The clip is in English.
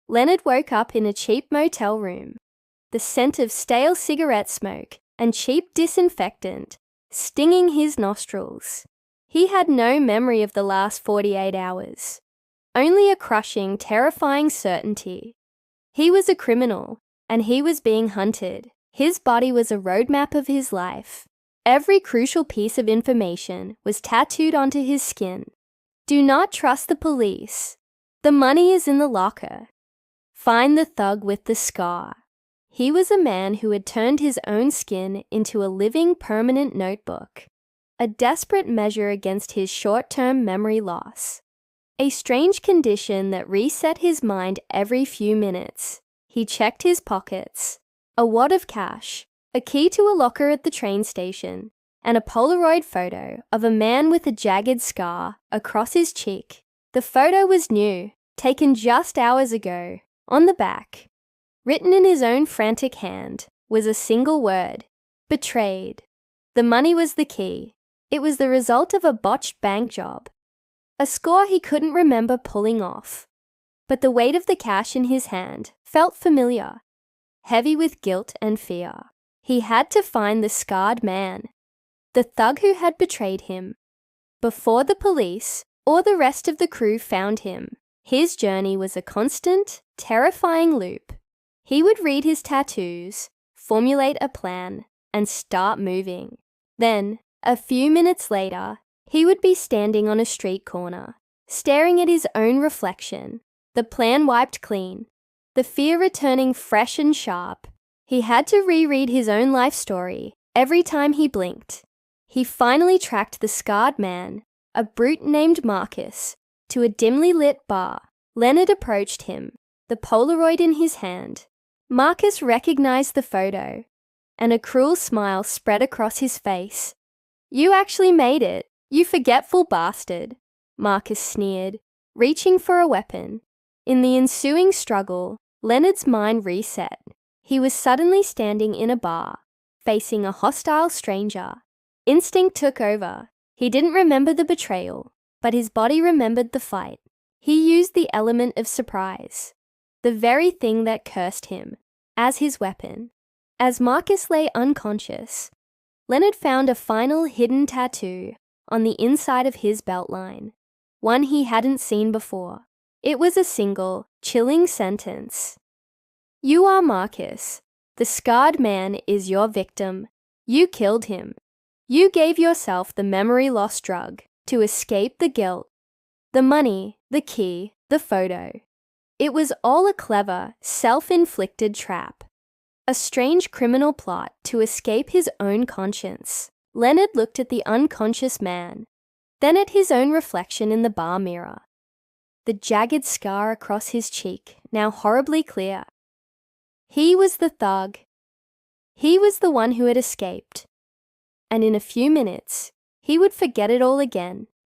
Leonard woke up in a cheap motel room. The scent of stale cigarette smoke and cheap disinfectant stinging his nostrils. He had no memory of the last 48 hours. Only a crushing, terrifying certainty. He was a criminal, and he was being hunted. His body was a roadmap of his life. Every crucial piece of information was tattooed onto his skin. Do not trust the police. The money is in the locker. Find the thug with the scar. He was a man who had turned his own skin into a living, permanent notebook. A desperate measure against his short-term memory loss. A strange condition that reset his mind every few minutes. He checked his pockets. A wad of cash, a key to a locker at the train station, and a Polaroid photo of a man with a jagged scar across his cheek. The photo was new, taken just hours ago. On the back, written in his own frantic hand, was a single word: betrayed. The money was the key. It was the result of a botched bank job. A score he couldn't remember pulling off. But the weight of the cash in his hand felt familiar, heavy with guilt and fear. He had to find the scarred man, the thug who had betrayed him, before the police or the rest of the crew found him. His journey was a constant, terrifying loop. He would read his tattoos, formulate a plan, and start moving. Then, a few minutes later, he would be standing on a street corner, staring at his own reflection, the plan wiped clean, the fear returning fresh and sharp. He had to reread his own life story every time he blinked. He finally tracked the scarred man, a brute named Marcus, to a dimly lit bar. Leonard approached him, the Polaroid in his hand. Marcus recognized the photo, and a cruel smile spread across his face. "You actually made it, you forgetful bastard," Marcus sneered, reaching for a weapon. In the ensuing struggle, Leonard's mind reset. He was suddenly standing in a bar, facing a hostile stranger. Instinct took over. He didn't remember the betrayal, but his body remembered the fight. He used the element of surprise, the very thing that cursed him, as his weapon. As Marcus lay unconscious, Leonard found a final hidden tattoo on the inside of his beltline, one he hadn't seen before. It was a single, chilling sentence. "You are Marcus. The scarred man is your victim. You killed him. You gave yourself the memory loss drug to escape the guilt, the money, the key, the photo. It was all a clever, self-inflicted trap. A strange criminal plot to escape his own conscience." Leonard looked at the unconscious man, then at his own reflection in the bar mirror. The jagged scar across his cheek, now horribly clear. He was the thug. He was the one who had escaped. And in a few minutes, he would forget it all again.